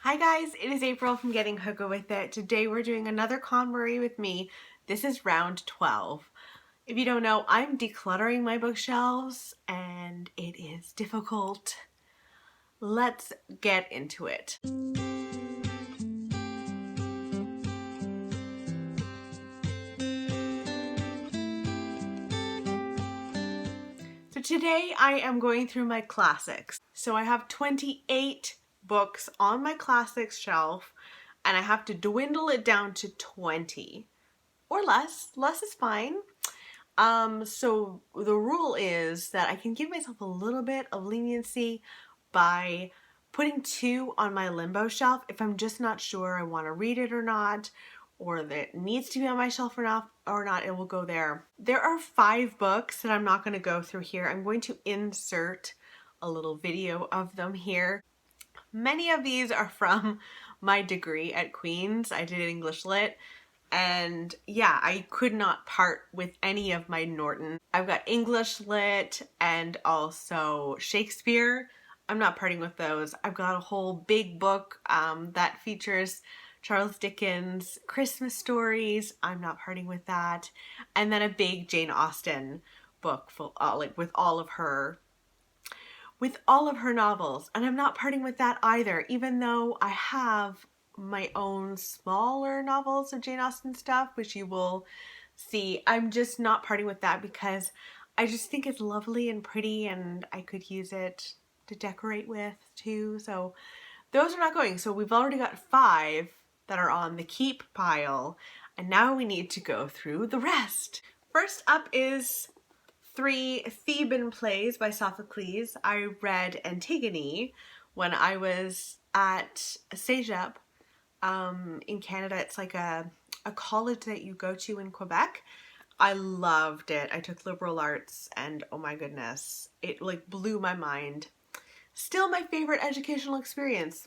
Hi guys, it is April from Getting Hookah With It. Today we're doing another Konmari with me. This is round 12. If you don't know, I'm decluttering my bookshelves and it is difficult. Let's get into it. So today I am going through my classics. So I have 28 books on my classics shelf and I have to dwindle it down to 20 or less. Less is fine. So the rule is that I can give myself a little bit of leniency by putting 2 on my limbo shelf if I'm just not sure I want to read it or not, or that it needs to be on my shelf or not, it will go there. There are 5 books that I'm not going to go through here. I'm going to insert a little video of them here. Many of these are from my degree at Queen's. I did English Lit. And yeah, I could not part with any of my Norton. I've got English Lit and also Shakespeare. I'm not parting with those. I've got a whole big book that features Charles Dickens' Christmas stories. I'm not parting with that. And then a big Jane Austen book full, with all of her novels. And I'm not parting with that either, even though I have my own smaller novels of Jane Austen stuff, which you will see. I'm just not parting with that because I just think it's lovely and pretty and I could use it to decorate with too. So those are not going. So we've already got 5 that are on the keep pile and now we need to go through the rest. First up is 3 Theban plays by Sophocles. I read Antigone when I was at Cégep. In Canada, it's like a college that you go to in Quebec. I loved it. I took liberal arts and oh my goodness, it like blew my mind. Still my favorite educational experience.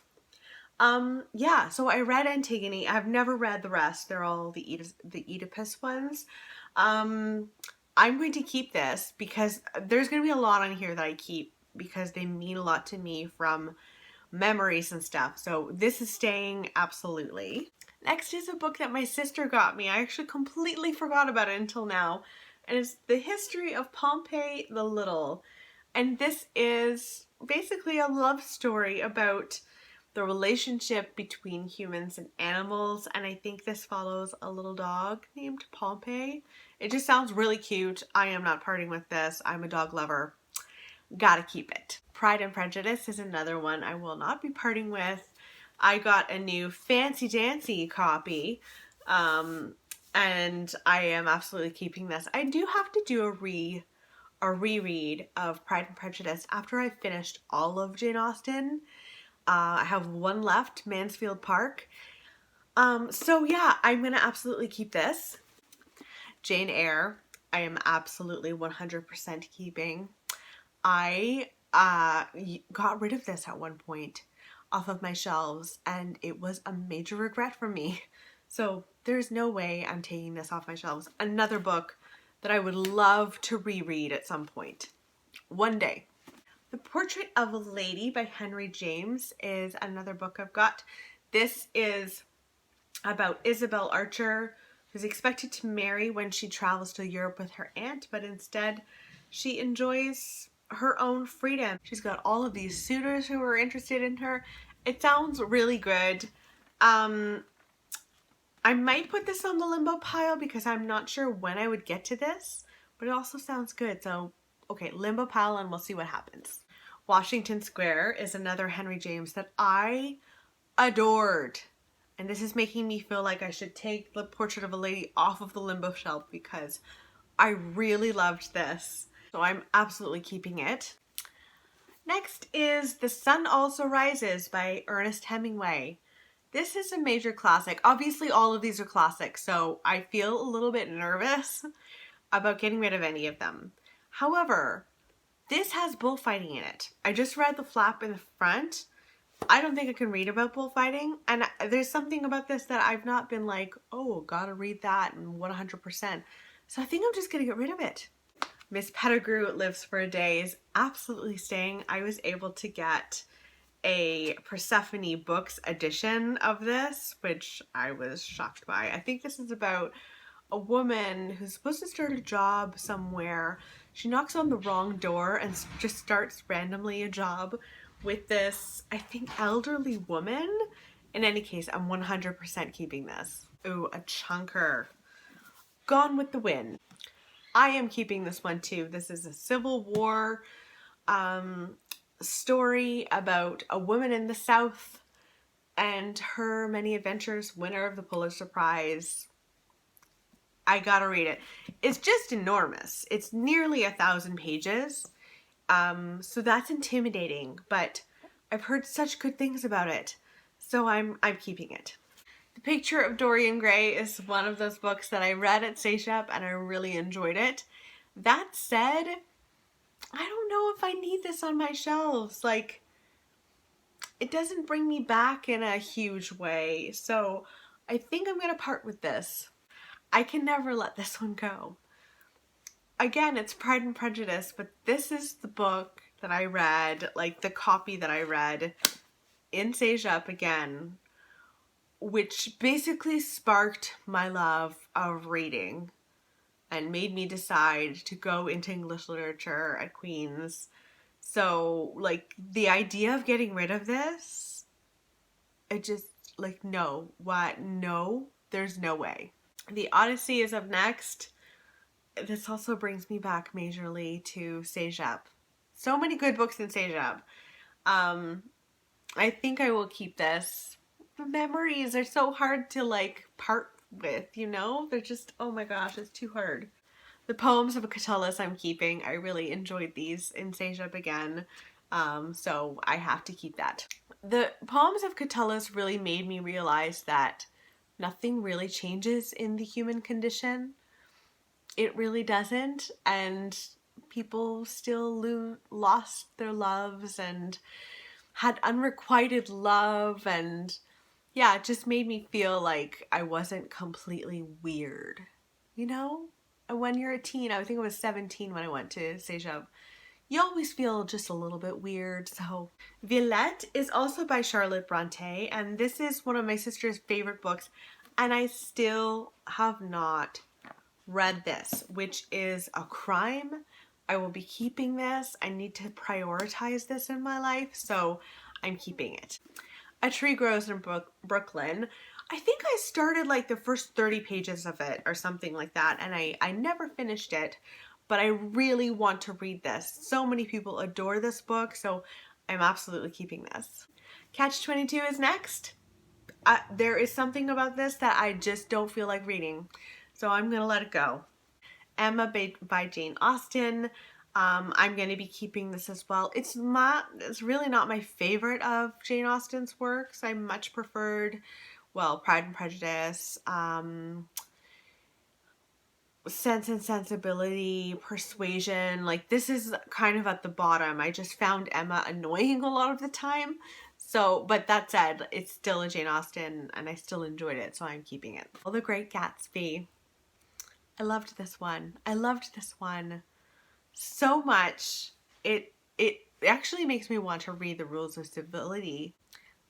Yeah, so I read Antigone. I've never read the rest. They're all the Oedipus ones. I'm going to keep this because there's going to be a lot on here that I keep because they mean a lot to me from memories and stuff. So this is staying absolutely. Next is a book that my sister got me. I actually completely forgot about it until now. And it's The History of Pompey the Little. And this is basically a love story about the relationship between humans and animals. And I think this follows a little dog named Pompey. It just sounds really cute. I am not parting with this. I'm a dog lover. Gotta keep it. Pride and Prejudice is another one I will not be parting with. I got a new fancy dancy copy and I am absolutely keeping this. I do have to do a reread of Pride and Prejudice after I've finished all of Jane Austen. I have one left, Mansfield Park. So yeah, I'm gonna absolutely keep this. Jane Eyre, I am absolutely 100% keeping. I got rid of this at one point off of my shelves and it was a major regret for me. So there's no way I'm taking this off my shelves. Another book that I would love to reread at some point. One day. The Portrait of a Lady by Henry James is another book I've got. This is about Isabel Archer, who's expected to marry when she travels to Europe with her aunt, but instead she enjoys her own freedom. She's got all of these suitors who are interested in her. It sounds really good. I might put this on the limbo pile because I'm not sure when I would get to this, but it also sounds good. So, okay, limbo pile and we'll see what happens. Washington Square is another Henry James that I adored. And this is making me feel like I should take The Portrait of a Lady off of the limbo shelf because I really loved this. So I'm absolutely keeping it. Next is The Sun Also Rises by Ernest Hemingway. This is a major classic. Obviously all of these are classics, so I feel a little bit nervous about getting rid of any of them. However, this has bullfighting in it. I just read the flap in the front. I don't think I can read about bullfighting, and there's something about this that I've not been like, oh, gotta read that and 100%. So I think I'm just gonna get rid of it. Miss Pettigrew Lives for a Day is absolutely staying. I was able to get a Persephone Books edition of this, which I was shocked by. I think this is about a woman who's supposed to start a job somewhere. She knocks on the wrong door and just starts randomly a job with this, I think, elderly woman. In any case, I'm 100% keeping this. Ooh, a chunker. Gone with the Wind. I am keeping this one too. This is a Civil War story about a woman in the South and her many adventures, winner of the Pulitzer Prize. I gotta read it. It's just enormous. It's nearly 1,000 pages. So that's intimidating, but I've heard such good things about it. So I'm keeping it. The Picture of Dorian Gray is one of those books that I read at Sejep and I really enjoyed it. That said, I don't know if I need this on my shelves. Like, it doesn't bring me back in a huge way. So I think I'm gonna part with this. I can never let this one go. Again, it's Pride and Prejudice, but this is the book that I read, like the copy that I read in Sejep again, which basically sparked my love of reading and made me decide to go into English literature at Queen's. So, like, the idea of getting rid of this, it just, like, no. What? No, there's no way. The Odyssey is up next. This also brings me back majorly to Sejep. So many good books in Sejep. I think I will keep this. The memories are so hard to like part with, you know? They're just, oh my gosh, it's too hard. The Poems of Catullus I'm keeping. I really enjoyed these in Sejep again. So I have to keep that. The Poems of Catullus really made me realize that nothing really changes in the human condition. It really doesn't, and people still lost their loves and had unrequited love, and yeah, it just made me feel like I wasn't completely weird, you know? And when you're a teen, I think I was 17 when I went to Sejep, you always feel just a little bit weird. So Villette is also by Charlotte Bronte, and this is one of my sister's favorite books, and I still have not read this, which is a crime. I will be keeping this. I need to prioritize this in my life, so I'm keeping it. A Tree Grows in Brooklyn. I think I started like the first 30 pages of it or something like that, and I never finished it, but I really want to read this. So many people adore this book, so I'm absolutely keeping this. Catch-22 is next. There is something about this that I just don't feel like reading, so I'm going to let it go. Emma by Jane Austen. I'm going to be keeping this as well. It's really not my favorite of Jane Austen's works. I much preferred, well, Pride and Prejudice, Sense and Sensibility, Persuasion. Like, this is kind of at the bottom. I just found Emma annoying a lot of the time. So, but that said, it's still a Jane Austen and I still enjoyed it, so I'm keeping it. All the Great Gatsby. I loved this one. I loved this one so much. It actually makes me want to read The Rules of Civility.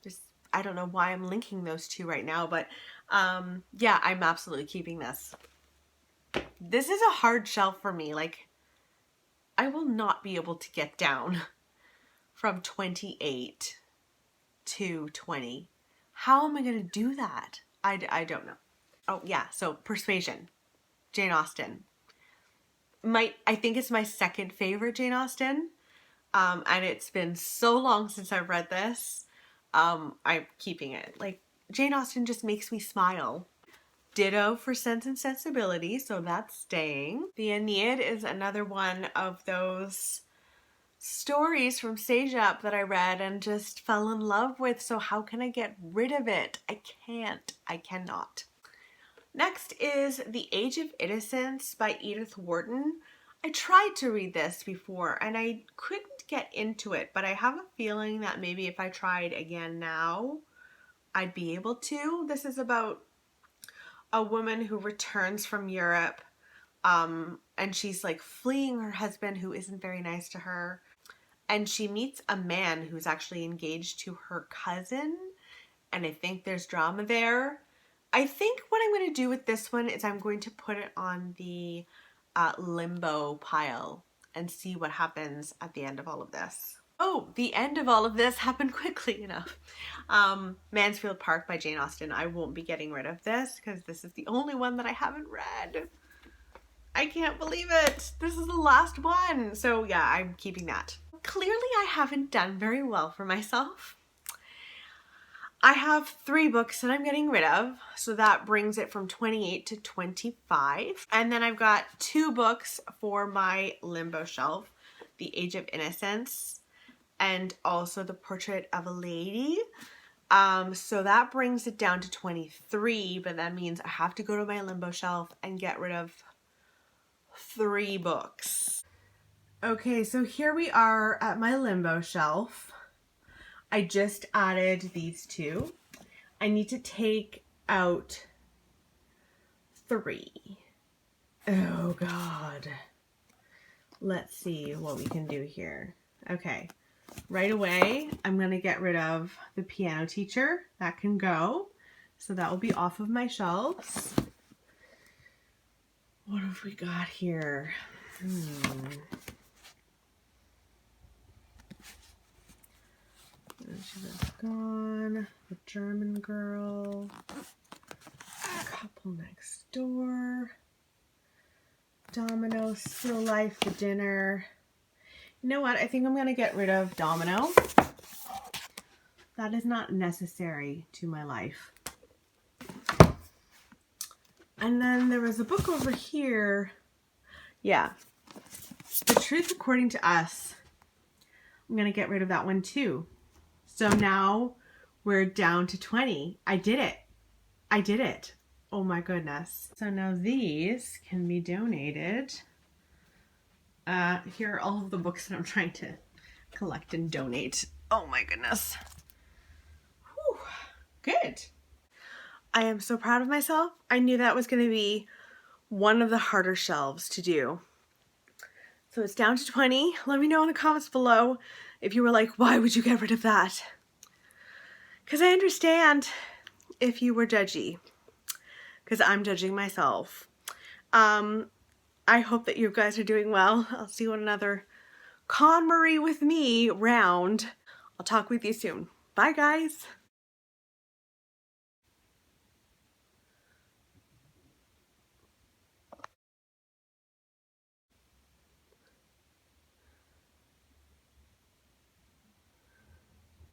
Just, I don't know why I'm linking those two right now, but yeah, I'm absolutely keeping this. This is a hard shelf for me. Like, I will not be able to get down from 28 to 20. How am I going to do that? I don't know. Oh yeah, so Persuasion, Jane Austen. I think it's my second favorite Jane Austen. And it's been so long since I've read this. I'm keeping it. Like, Jane Austen just makes me smile. Ditto for Sense and Sensibility, so that's staying. The Aeneid is another one of those stories from Sejep that I read and just fell in love with, so how can I get rid of it? I can't. I cannot. Next is The Age of Innocence by Edith Wharton. I tried to read this before and I couldn't get into it, but I have a feeling that maybe if I tried again now, I'd be able to. This is about a woman who returns from Europe, and she's like fleeing her husband who isn't very nice to her. and she meets a man who's actually engaged to her cousin, and I think there's drama there. I think what I'm going to do with this one is I'm going to put it on the limbo pile and see what happens at the end of all of this. Oh, the end of all of this happened quickly enough. Mansfield Park by Jane Austen. I won't be getting rid of this because this is the only one that I haven't read. I can't believe it. This is the last one. So yeah, I'm keeping that. Clearly I haven't done very well for myself. I have 3 books that I'm getting rid of, so that brings it from 28 to 25. And then I've got 2 books for my limbo shelf, The Age of Innocence and also The Portrait of a Lady. So that brings it down to 23, but that means I have to go to my limbo shelf and get rid of 3 books. Okay, so here we are at my limbo shelf. I just added these 2. I need to take out 3. Oh God. Let's see what we can do here. Okay, right away, I'm gonna get rid of the piano teacher. That can go. So that will be off of my shelves. What have we got here? She's gone. The German Girl. Couple Next Door. Domino. Still Life. The Dinner. You know what? I think I'm going to get rid of Domino. That is not necessary to my life. And then there was a book over here. Yeah. The Truth According to Us. I'm going to get rid of that one too. So now we're down to 20. I did it. I did it. Oh my goodness. So now these can be donated. Here are all of the books that I'm trying to collect and donate. Oh my goodness. Whew. Good. I am so proud of myself. I knew that was going to be one of the harder shelves to do. So it's down to 20. Let me know in the comments below if you were like, why would you get rid of that? Because I understand if you were judgy. Because I'm judging myself. I hope that you guys are doing well. I'll see you on another Konmari with me round. I'll talk with you soon. Bye guys.